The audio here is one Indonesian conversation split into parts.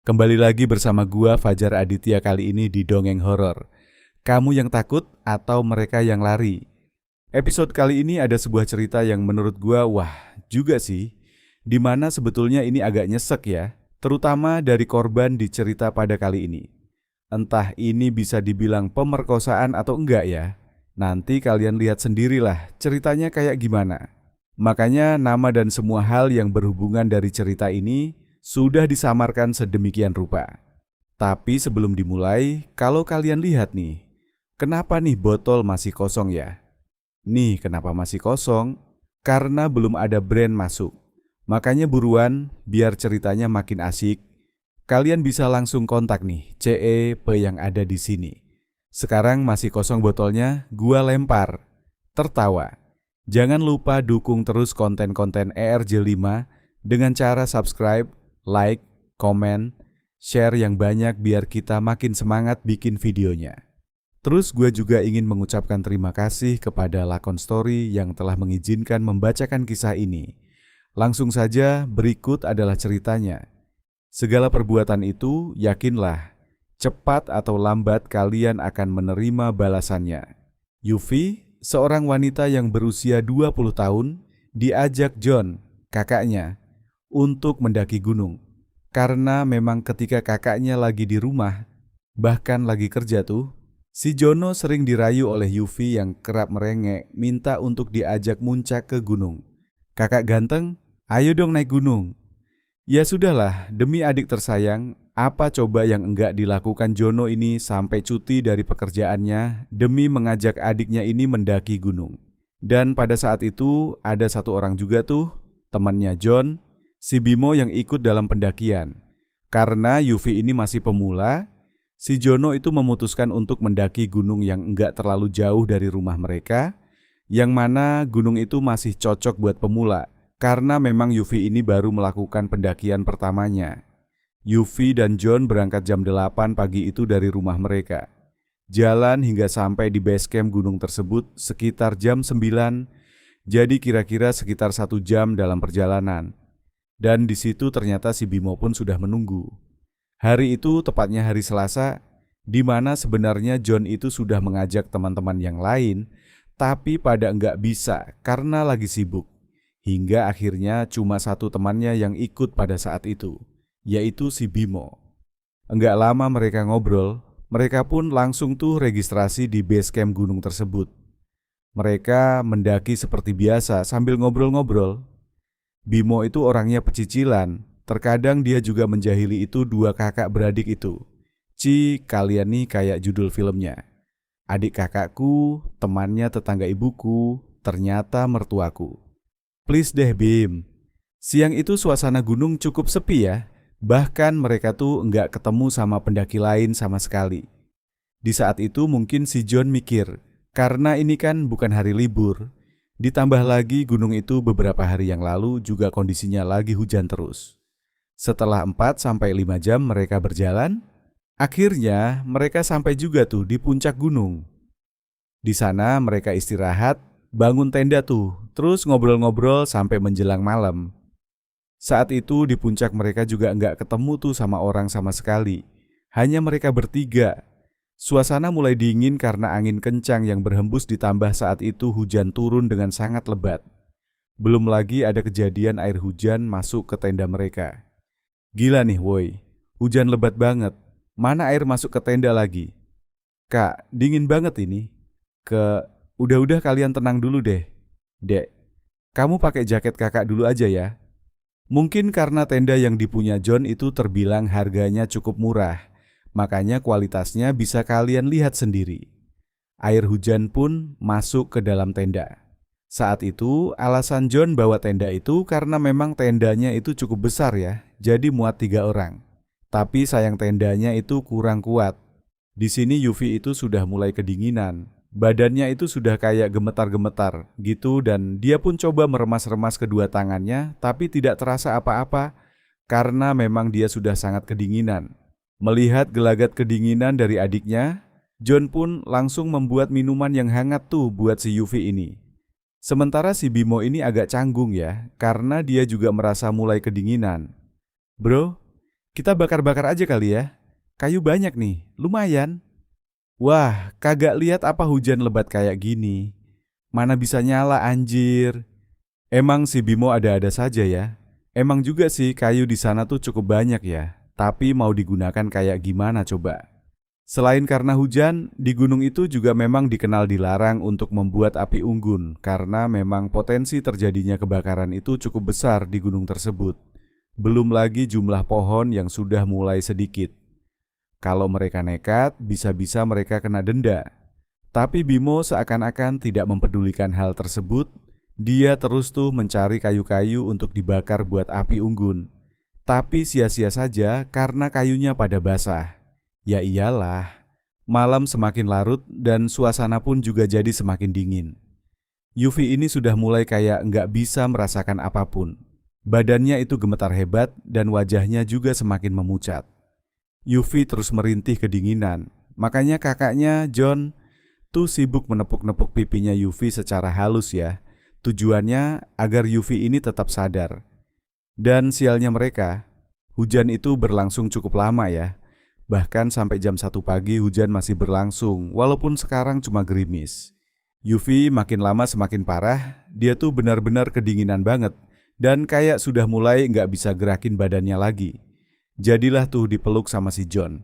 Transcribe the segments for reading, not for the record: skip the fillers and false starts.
Kembali lagi bersama gua Fajar Aditya kali ini di Dongeng Horor. Kamu yang takut atau mereka yang lari? Episode kali ini ada sebuah cerita yang menurut gua wah juga sih. Dimana sebetulnya ini agak nyesek ya, terutama dari korban di cerita pada kali ini. Entah ini bisa dibilang pemerkosaan atau enggak ya. Nanti kalian lihat sendirilah ceritanya kayak gimana. Makanya nama dan semua hal yang berhubungan dari cerita ini sudah disamarkan sedemikian rupa. Tapi sebelum dimulai, kalau kalian lihat nih, kenapa nih botol masih kosong ya? Nih kenapa masih kosong? Karena belum ada brand masuk. Makanya buruan, biar ceritanya makin asik. Kalian bisa langsung kontak nih CEP yang ada di sini. Sekarang masih kosong botolnya, gua lempar. Tertawa. Jangan lupa dukung terus konten-konten ERJ5 dengan cara subscribe, like, komen, share yang banyak biar kita makin semangat bikin videonya. Terus gue juga ingin mengucapkan terima kasih kepada Lakon Story yang telah mengizinkan membacakan kisah ini. Langsung saja berikut adalah ceritanya. Segala perbuatan itu yakinlah, cepat atau lambat kalian akan menerima balasannya. Yufi, seorang wanita yang berusia 20 tahun, diajak John, kakaknya, untuk mendaki gunung. Karena memang ketika kakaknya lagi di rumah, bahkan lagi kerja tuh, si Jono sering dirayu oleh Yufi yang kerap merengek minta untuk diajak muncak ke gunung. Kakak ganteng, ayo dong naik gunung. Ya sudahlah, demi adik tersayang, apa coba yang enggak dilakukan Jono ini sampai cuti dari pekerjaannya demi mengajak adiknya ini mendaki gunung. Dan pada saat itu ada satu orang juga tuh, temannya John, si Bimo yang ikut dalam pendakian. Karena Yufi ini masih pemula, si Jono itu memutuskan untuk mendaki gunung yang enggak terlalu jauh dari rumah mereka, yang mana gunung itu masih cocok buat pemula. Karena memang Yufi ini baru melakukan pendakian pertamanya. Yufi dan John berangkat jam 8 pagi itu dari rumah mereka. Jalan hingga sampai di base camp gunung tersebut sekitar jam 9, jadi kira-kira sekitar 1 jam dalam perjalanan. Dan di situ ternyata si Bimo pun sudah menunggu. Hari itu tepatnya hari Selasa, di mana sebenarnya John itu sudah mengajak teman-teman yang lain, tapi pada enggak bisa karena lagi sibuk. Hingga akhirnya cuma satu temannya yang ikut pada saat itu, yaitu si Bimo. Enggak lama mereka ngobrol, mereka pun langsung tuh registrasi di base camp gunung tersebut. Mereka mendaki seperti biasa sambil ngobrol-ngobrol. Bimo itu orangnya pecicilan, terkadang dia juga menjahili itu dua kakak beradik itu. Kalian nih kayak judul filmnya. Adik kakakku, temannya tetangga ibuku, ternyata mertuaku. Please deh Bim. Siang itu suasana gunung cukup sepi ya. Bahkan mereka tuh nggak ketemu sama pendaki lain sama sekali. Di saat itu mungkin si John mikir, karena ini kan bukan hari libur. Ditambah lagi gunung itu beberapa hari yang lalu juga kondisinya lagi hujan terus. Setelah 4-5 jam mereka berjalan, akhirnya mereka sampai juga tuh di puncak gunung. Di sana mereka istirahat, bangun tenda tuh, terus ngobrol-ngobrol sampai menjelang malam. Saat itu di puncak mereka juga nggak ketemu tuh sama orang sama sekali. Hanya mereka bertiga. Suasana mulai dingin karena angin kencang yang berhembus ditambah saat itu hujan turun dengan sangat lebat. Belum lagi ada kejadian air hujan masuk ke tenda mereka. Gila nih woi, hujan lebat banget. Mana air masuk ke tenda lagi? Kak, dingin banget ini. Udah-udah kalian tenang dulu deh. Dek, kamu pakai jaket kakak dulu aja ya. Mungkin karena tenda yang dipunya John itu terbilang harganya cukup murah. Makanya kualitasnya bisa kalian lihat sendiri. Air hujan pun masuk ke dalam tenda. Saat itu alasan John bawa tenda itu karena memang tendanya itu cukup besar ya. Jadi muat 3 orang. Tapi sayang tendanya itu kurang kuat. Di sini Yufi itu sudah mulai kedinginan. Badannya itu sudah kayak gemetar-gemetar gitu dan dia pun coba meremas-remas kedua tangannya tapi tidak terasa apa-apa karena memang dia sudah sangat kedinginan. Melihat gelagat kedinginan dari adiknya, John pun langsung membuat minuman yang hangat tuh buat si Yufi ini. Sementara si Bimo ini agak canggung ya karena dia juga merasa mulai kedinginan. Bro, Kita bakar-bakar aja kali ya. Kayu banyak nih, lumayan. Wah, kagak lihat apa hujan lebat kayak gini. Mana bisa nyala anjir. Emang si Bimo ada-ada saja ya. Emang juga sih kayu di sana tuh cukup banyak ya. Tapi mau digunakan kayak gimana coba? Selain karena hujan, di gunung itu juga memang dikenal dilarang untuk membuat api unggun karena memang potensi terjadinya kebakaran itu cukup besar di gunung tersebut. Belum lagi jumlah pohon yang sudah mulai sedikit. Kalau mereka nekat, bisa-bisa mereka kena denda. Tapi Bimo seakan-akan tidak mempedulikan hal tersebut. Dia terus tuh mencari kayu-kayu untuk dibakar buat api unggun. Tapi sia-sia saja karena kayunya pada basah. Ya iyalah, malam semakin larut dan suasana pun juga jadi semakin dingin. Yufi ini sudah mulai kayak nggak bisa merasakan apapun. Badannya itu gemetar hebat dan wajahnya juga semakin memucat. Yufi terus merintih kedinginan, makanya kakaknya John tuh sibuk menepuk-nepuk pipinya Yufi secara halus ya. Tujuannya agar Yufi ini tetap sadar. Dan sialnya mereka, hujan itu berlangsung cukup lama ya. Bahkan sampai jam 1 pagi hujan masih berlangsung, walaupun sekarang cuma gerimis. Yufi makin lama semakin parah, dia tuh benar-benar kedinginan banget. Dan kayak sudah mulai nggak bisa gerakin badannya lagi. Jadilah tuh dipeluk sama si John.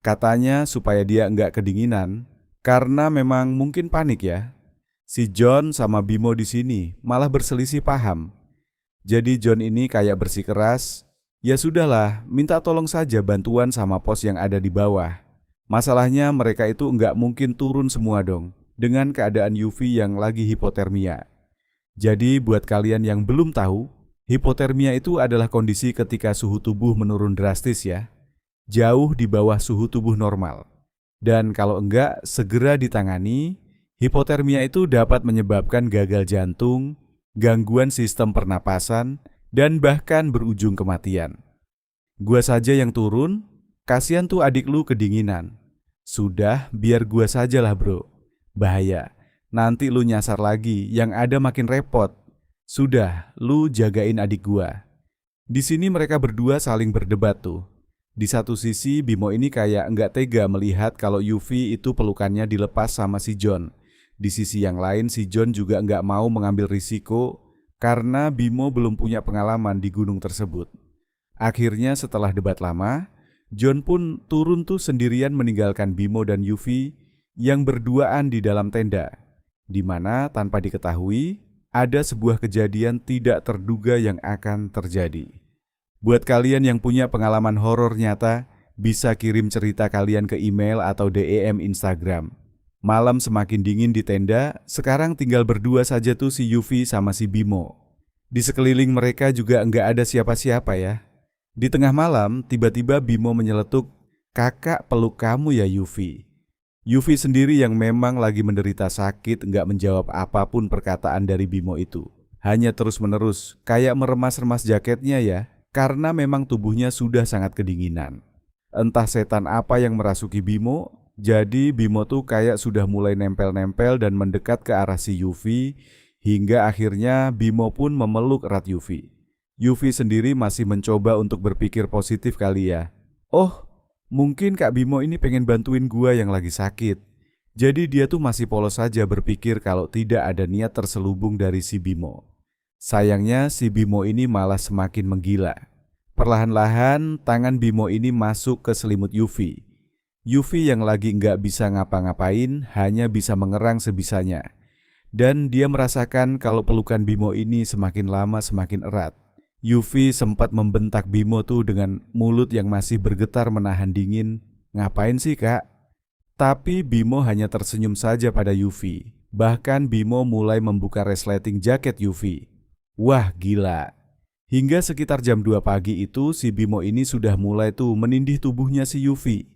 Katanya supaya dia nggak kedinginan, karena memang mungkin panik ya. Si John sama Bimo di sini malah berselisih paham. Jadi John ini kayak bersikeras, ya sudahlah, minta tolong saja bantuan sama pos yang ada di bawah. Masalahnya mereka itu nggak mungkin turun semua dong, dengan keadaan Yufi yang lagi hipotermia. Jadi buat kalian yang belum tahu, hipotermia itu adalah kondisi ketika suhu tubuh menurun drastis ya, jauh di bawah suhu tubuh normal. Dan kalau enggak segera ditangani, hipotermia itu dapat menyebabkan gagal jantung, gangguan sistem pernapasan, dan bahkan berujung kematian. Gua saja yang turun, kasihan tuh adik lu kedinginan. Sudah, biar gua sajalah bro. Bahaya, nanti lu nyasar lagi, yang ada makin repot. Sudah, lu jagain adik gua. Di sini mereka berdua saling berdebat tuh. Di satu sisi Bimo ini kayak nggak tega melihat kalau Yufi itu pelukannya dilepas sama si John. Di sisi yang lain si John juga nggak mau mengambil risiko karena Bimo belum punya pengalaman di gunung tersebut. Akhirnya setelah debat lama, John pun turun tuh sendirian meninggalkan Bimo dan Yufi yang berduaan di dalam tenda, di mana tanpa diketahui ada sebuah kejadian tidak terduga yang akan terjadi. Buat kalian yang punya pengalaman horor nyata, bisa kirim cerita kalian ke email atau DM Instagram. Malam semakin dingin di tenda, sekarang tinggal berdua saja tuh si Yufi sama si Bimo. Di sekeliling mereka juga nggak ada siapa-siapa ya. Di tengah malam, tiba-tiba Bimo menyeletuk, "Kakak peluk kamu ya Yufi." Yufi sendiri yang memang lagi menderita sakit nggak menjawab apapun perkataan dari Bimo itu. Hanya terus-menerus, kayak meremas-remas jaketnya ya, karena memang tubuhnya sudah sangat kedinginan. Entah setan apa yang merasuki Bimo, jadi Bimo tuh kayak sudah mulai nempel-nempel dan mendekat ke arah si Yufi, hingga akhirnya Bimo pun memeluk erat Yufi. Yufi sendiri masih mencoba untuk berpikir positif kali ya. Oh, mungkin Kak Bimo ini pengen bantuin gua yang lagi sakit. Jadi dia tuh masih polos saja berpikir kalau tidak ada niat terselubung dari si Bimo. Sayangnya si Bimo ini malah semakin menggila. Perlahan-lahan tangan Bimo ini masuk ke selimut Yufi. Yufi yang lagi nggak bisa ngapa-ngapain hanya bisa mengerang sebisanya. Dan dia merasakan kalau pelukan Bimo ini semakin lama semakin erat. Yufi sempat membentak Bimo tuh dengan mulut yang masih bergetar menahan dingin. "Ngapain sih kak?" Tapi Bimo hanya tersenyum saja pada Yufi. Bahkan Bimo mulai membuka resleting jaket Yufi. Wah gila. Hingga sekitar jam 2 pagi itu si Bimo ini sudah mulai tuh menindih tubuhnya si Yufi.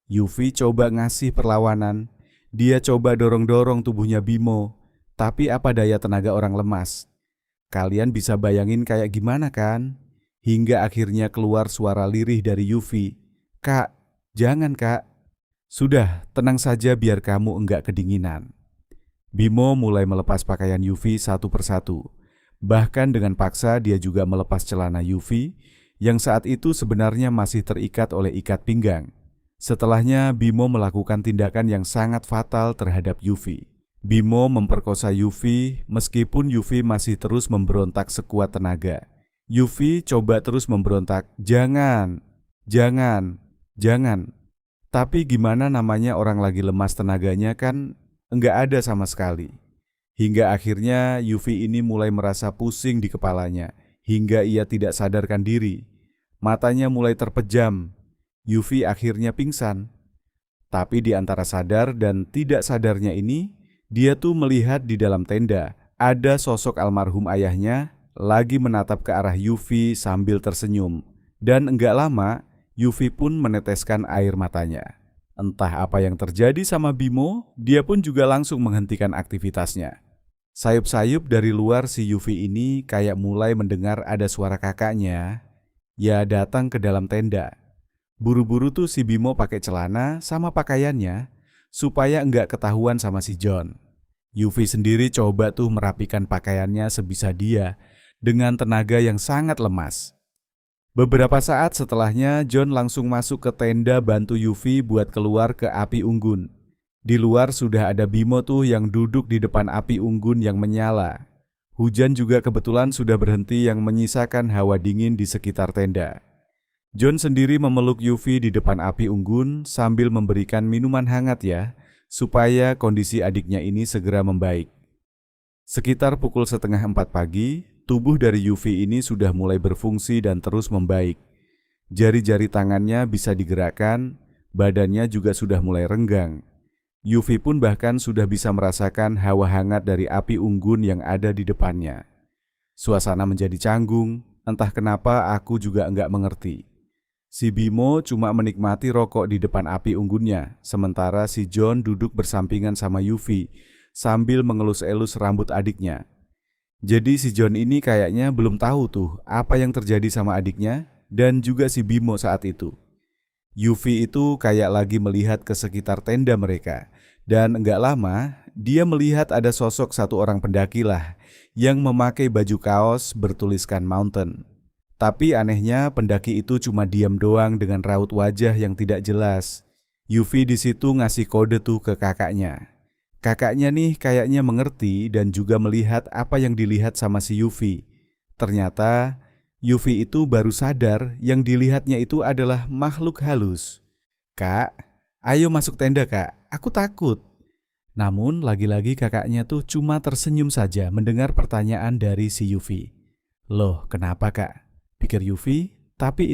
Yufi coba ngasih perlawanan. Dia coba dorong-dorong tubuhnya Bimo. Tapi apa daya tenaga orang lemas. Kalian bisa bayangin kayak gimana kan? Hingga akhirnya keluar suara lirih dari Yufi. "Kak, jangan kak. Sudah, tenang saja biar kamu enggak kedinginan." Bimo mulai melepas pakaian Yufi satu persatu. Bahkan dengan paksa dia juga melepas celana Yufi. yang saat itu sebenarnya masih terikat oleh ikat pinggang. Setelahnya, Bimo melakukan tindakan yang sangat fatal terhadap Yuvi. Bimo memperkosa Yuvi meskipun Yuvi masih terus memberontak sekuat tenaga. Yuvi coba terus memberontak, "Jangan, jangan, jangan." Tapi gimana namanya orang lagi lemas tenaganya kan enggak ada sama sekali. Hingga akhirnya Yuvi ini mulai merasa pusing di kepalanya, hingga ia tidak sadarkan diri. Matanya mulai terpejam. Yuvi akhirnya pingsan. Tapi di antara sadar dan tidak sadarnya ini, dia tuh melihat di dalam tenda ada sosok almarhum ayahnya lagi menatap ke arah Yuvi sambil tersenyum. Dan enggak lama, Yuvi pun meneteskan air matanya. Entah apa yang terjadi sama Bimo, dia pun juga langsung menghentikan aktivitasnya. Sayup-sayup dari luar si Yuvi ini kayak mulai mendengar ada suara kakaknya. Ya datang ke dalam tenda. Buru-buru tuh si Bimo pakai celana sama pakaiannya supaya enggak ketahuan sama si John. Yuvi sendiri coba tuh merapikan pakaiannya sebisa dia dengan tenaga yang sangat lemas. Beberapa saat setelahnya John langsung masuk ke tenda bantu Yuvi buat keluar ke api unggun. Di luar sudah ada Bimo tuh yang duduk di depan api unggun yang menyala. Hujan juga kebetulan sudah berhenti yang menyisakan hawa dingin di sekitar tenda. John sendiri memeluk Yuvi di depan api unggun sambil memberikan minuman hangat ya, supaya kondisi adiknya ini segera membaik. Sekitar pukul 3:30 pagi, tubuh dari Yuvi ini sudah mulai berfungsi dan terus membaik. Jari-jari tangannya bisa digerakkan, badannya juga sudah mulai renggang. Yuvi pun bahkan sudah bisa merasakan hawa hangat dari api unggun yang ada di depannya. Suasana menjadi canggung, entah kenapa aku juga enggak mengerti. Si Bimo cuma menikmati rokok di depan api unggunnya, sementara si John duduk bersampingan sama Yuvi sambil mengelus-elus rambut adiknya. Jadi si John ini kayaknya belum tahu tuh apa yang terjadi sama adiknya dan juga si Bimo saat itu. Yuvi itu kayak lagi melihat ke sekitar tenda mereka dan enggak lama dia melihat ada sosok satu orang pendaki lah yang memakai baju kaos bertuliskan mountain. Tapi anehnya pendaki itu cuma diam doang dengan raut wajah yang tidak jelas. Yuvi di situ ngasih kode tuh ke kakaknya. Kakaknya nih kayaknya mengerti dan juga melihat apa yang dilihat sama si Yuvi. Ternyata Yuvi itu baru sadar yang dilihatnya itu adalah makhluk halus. "Kak, ayo masuk tenda kak, aku takut." Namun lagi-lagi kakaknya tuh cuma tersenyum saja mendengar pertanyaan dari si Yuvi. "Loh kenapa kak?" pikir Yuvi, tapi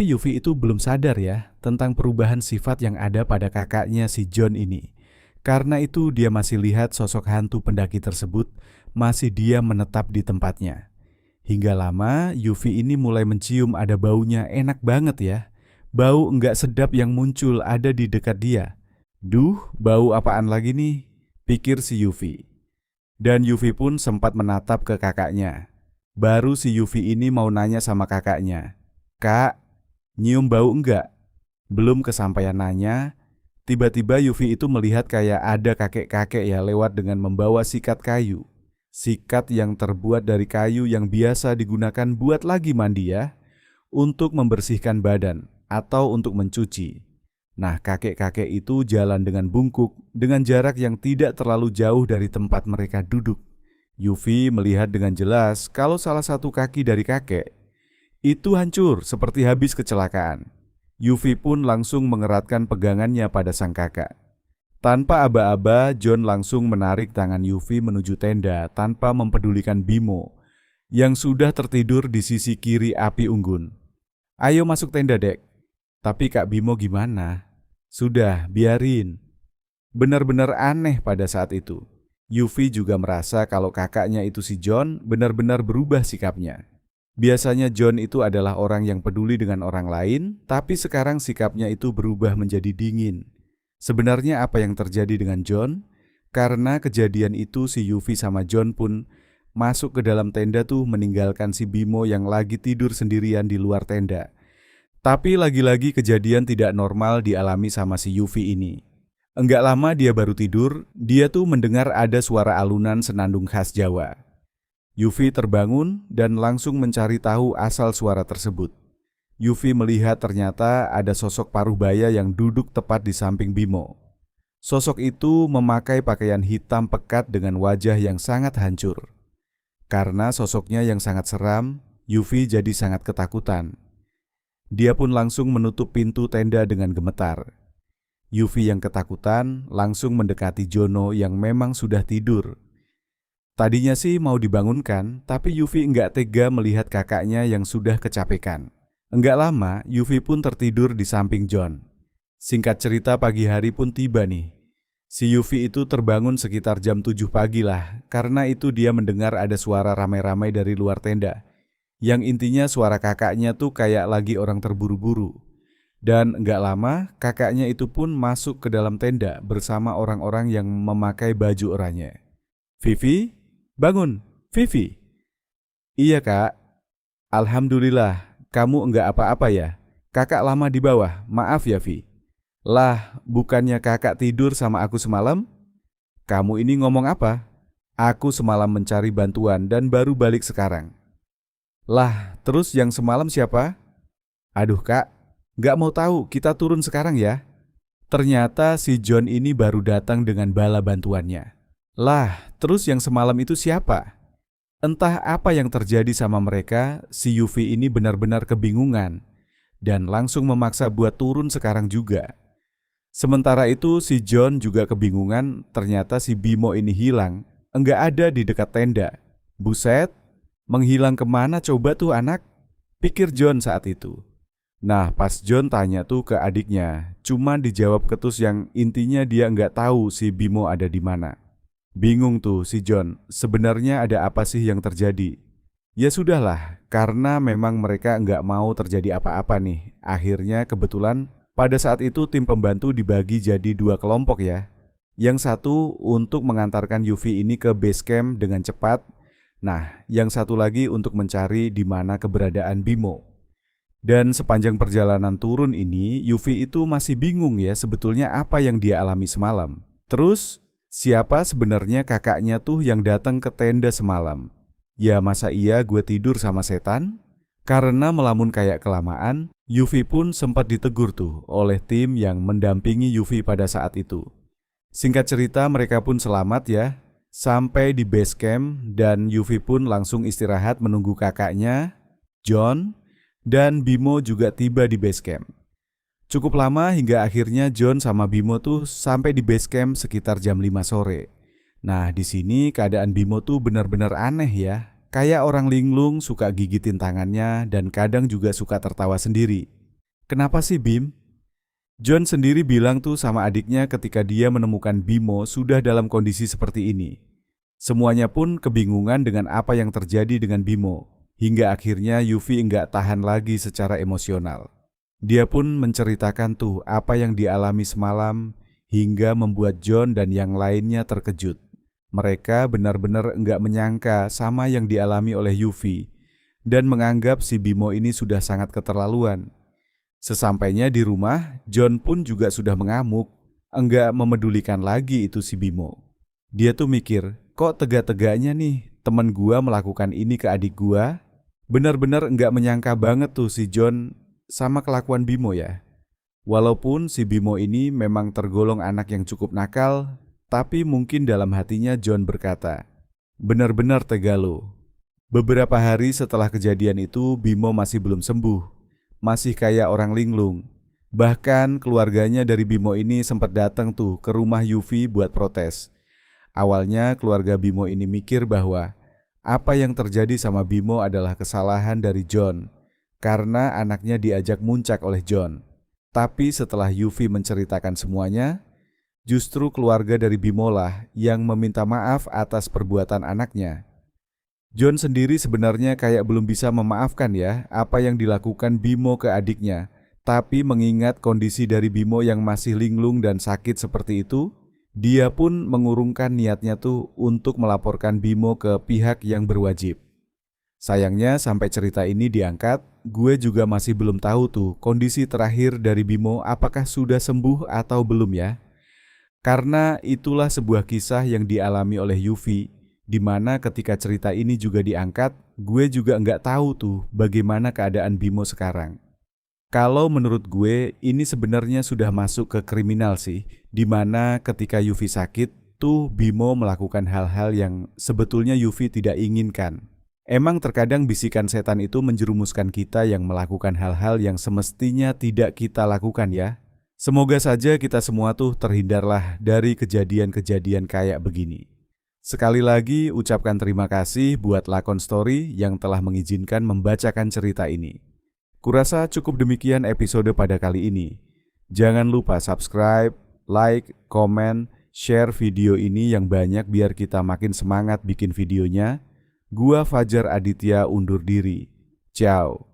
Yuvi itu belum sadar ya tentang perubahan sifat yang ada pada kakaknya si John ini. Karena itu dia masih lihat sosok hantu pendaki tersebut masih diam menetap di tempatnya. Hingga lama Yuvi ini mulai mencium ada baunya enak banget ya. Bau enggak sedap yang muncul ada di dekat dia. "Duh, bau apaan lagi nih?" pikir si Yuvi. Dan Yuvi pun sempat menatap ke kakaknya. Baru si Yuvi ini mau nanya sama kakaknya, "Kak, nyium bau enggak?" Belum kesampaian nanya, tiba-tiba Yuvi itu melihat kayak ada kakek-kakek ya lewat dengan membawa sikat kayu. Sikat yang terbuat dari kayu yang biasa digunakan buat lagi mandi ya, untuk membersihkan badan atau untuk mencuci. Nah, kakek-kakek itu jalan dengan bungkuk dengan jarak yang tidak terlalu jauh dari tempat mereka duduk. Yuvi melihat dengan jelas kalau salah satu kaki dari kakek itu hancur seperti habis kecelakaan. Yuvi pun langsung mengeratkan pegangannya pada sang kakak. Tanpa aba-aba, John langsung menarik tangan Yuvi menuju tenda tanpa mempedulikan Bimo yang sudah tertidur di sisi kiri api unggun. "Ayo masuk tenda, Dek." Tapi Kak Bimo gimana? Sudah, biarin. Benar-benar aneh pada saat itu. Yuvi juga merasa kalau kakaknya itu si John benar-benar berubah sikapnya. Biasanya John itu adalah orang yang peduli dengan orang lain, tapi sekarang sikapnya itu berubah menjadi dingin. Sebenarnya apa yang terjadi dengan John? Karena kejadian itu si Yuvi sama John pun masuk ke dalam tenda tuh meninggalkan si Bimo yang lagi tidur sendirian di luar tenda. Tapi lagi-lagi kejadian tidak normal dialami sama si Yuvi ini. Enggak lama dia baru tidur, dia tuh mendengar ada suara alunan senandung khas Jawa. Yufi terbangun dan langsung mencari tahu asal suara tersebut. Yufi melihat ternyata ada sosok paruhbaya yang duduk tepat di samping Bimo. Sosok itu memakai pakaian hitam pekat dengan wajah yang sangat hancur. Karena sosoknya yang sangat seram, Yufi jadi sangat ketakutan. Dia pun langsung menutup pintu tenda dengan gemetar. Yufi yang ketakutan langsung mendekati Jono yang memang sudah tidur. Tadinya sih mau dibangunkan, tapi Yufi enggak tega melihat kakaknya yang sudah kecapekan. Enggak lama, Yufi pun tertidur di samping John. Singkat cerita pagi hari pun tiba nih. Si Yufi itu terbangun sekitar jam 7 pagi lah, karena itu dia mendengar ada suara ramai-ramai dari luar tenda. Yang intinya suara kakaknya tuh kayak lagi orang terburu-buru. Dan enggak lama, kakaknya itu pun masuk ke dalam tenda bersama orang-orang yang memakai baju oranye. "Vivi, bangun, Vivi." "Iya kak, alhamdulillah. Kamu enggak apa-apa ya? Kakak lama di bawah, maaf ya Vi." "Lah, bukannya kakak tidur sama aku semalam?" "Kamu ini ngomong apa? Aku semalam mencari bantuan dan baru balik sekarang." "Lah, terus yang semalam siapa?" "Aduh kak, enggak mau tahu, kita turun sekarang ya." Ternyata si John ini baru datang dengan bala bantuannya. "Lah, terus yang semalam itu siapa?" Entah apa yang terjadi sama mereka, si Yufi ini benar-benar kebingungan dan langsung memaksa buat turun sekarang juga. Sementara itu si John juga kebingungan, ternyata si Bimo ini hilang, enggak ada di dekat tenda. Buset, menghilang kemana coba tuh anak? Pikir John saat itu. Nah pas John tanya tuh ke adiknya, cuma dijawab ketus yang intinya dia enggak tahu si Bimo ada di mana. Bingung tuh si John, sebenarnya ada apa sih yang terjadi? Ya sudahlah, karena memang mereka nggak mau terjadi apa-apa nih. Akhirnya kebetulan pada saat itu tim pembantu dibagi jadi 2 kelompok ya. Yang satu untuk mengantarkan Yufi ini ke base camp dengan cepat. Nah, yang satu lagi untuk mencari di mana keberadaan Bimo. Dan sepanjang perjalanan turun ini, Yufi itu masih bingung ya sebetulnya apa yang dia alami semalam. Terus siapa sebenarnya kakaknya tuh yang datang ke tenda semalam? Ya masa iya gue tidur sama setan? Karena melamun kayak kelamaan, Yufi pun sempat ditegur tuh oleh tim yang mendampingi Yufi pada saat itu. Singkat cerita mereka pun selamat ya, sampai di base camp dan Yufi pun langsung istirahat menunggu kakaknya, John, dan Bimo juga tiba di base camp. Cukup lama hingga akhirnya John sama Bimo tuh sampai di base camp sekitar jam 5 sore. Nah di sini keadaan Bimo tuh benar-benar aneh ya. Kayak orang linglung suka gigitin tangannya dan kadang juga suka tertawa sendiri. "Kenapa sih Bim?" John sendiri bilang tuh sama adiknya ketika dia menemukan Bimo sudah dalam kondisi seperti ini. Semuanya pun kebingungan dengan apa yang terjadi dengan Bimo. Hingga akhirnya Yufi enggak tahan lagi secara emosional. Dia pun menceritakan tuh apa yang dialami semalam hingga membuat John dan yang lainnya terkejut. Mereka benar-benar enggak menyangka sama yang dialami oleh Yufi dan menganggap si Bimo ini sudah sangat keterlaluan. Sesampainya di rumah, John pun juga sudah mengamuk, enggak memedulikan lagi itu si Bimo. Dia tuh mikir, kok tega-teganya nih teman gua melakukan ini ke adik gua? Benar-benar enggak menyangka banget tuh si John sama kelakuan Bimo ya. Walaupun si Bimo ini memang tergolong anak yang cukup nakal, tapi mungkin dalam hatinya John berkata, "Benar-benar tega lo." Beberapa hari setelah kejadian itu, Bimo masih belum sembuh. Masih kayak orang linglung. Bahkan keluarganya dari Bimo ini sempat datang tuh ke rumah Yufi buat protes. Awalnya keluarga Bimo ini mikir bahwa apa yang terjadi sama Bimo adalah kesalahan dari John, karena anaknya diajak muncak oleh John. Tapi setelah Yufi menceritakan semuanya, justru keluarga dari Bimo lah yang meminta maaf atas perbuatan anaknya. John sendiri sebenarnya kayak belum bisa memaafkan ya apa yang dilakukan Bimo ke adiknya. Tapi mengingat kondisi dari Bimo yang masih linglung dan sakit seperti itu, dia pun mengurungkan niatnya tuh untuk melaporkan Bimo ke pihak yang berwajib. Sayangnya sampai cerita ini diangkat, gue juga masih belum tahu tuh kondisi terakhir dari Bimo apakah sudah sembuh atau belum ya. Karena itulah sebuah kisah yang dialami oleh Yufi Dimana ketika cerita ini juga diangkat, gue juga nggak tahu tuh bagaimana keadaan Bimo sekarang. Kalau menurut gue, ini sebenarnya sudah masuk ke kriminal sih, dimana ketika Yuvi sakit, tuh Bimo melakukan hal-hal yang sebetulnya Yuvi tidak inginkan. Emang terkadang bisikan setan itu menjerumuskan kita yang melakukan hal-hal yang semestinya tidak kita lakukan ya. Semoga saja kita semua tuh terhindarlah dari kejadian-kejadian kayak begini. Sekali lagi ucapkan terima kasih buat Lakon Story yang telah mengizinkan membacakan cerita ini. Kurasa cukup demikian episode pada kali ini. Jangan lupa subscribe, like, komen, share video ini yang banyak biar kita makin semangat bikin videonya. Gua Fajar Aditya undur diri. Ciao.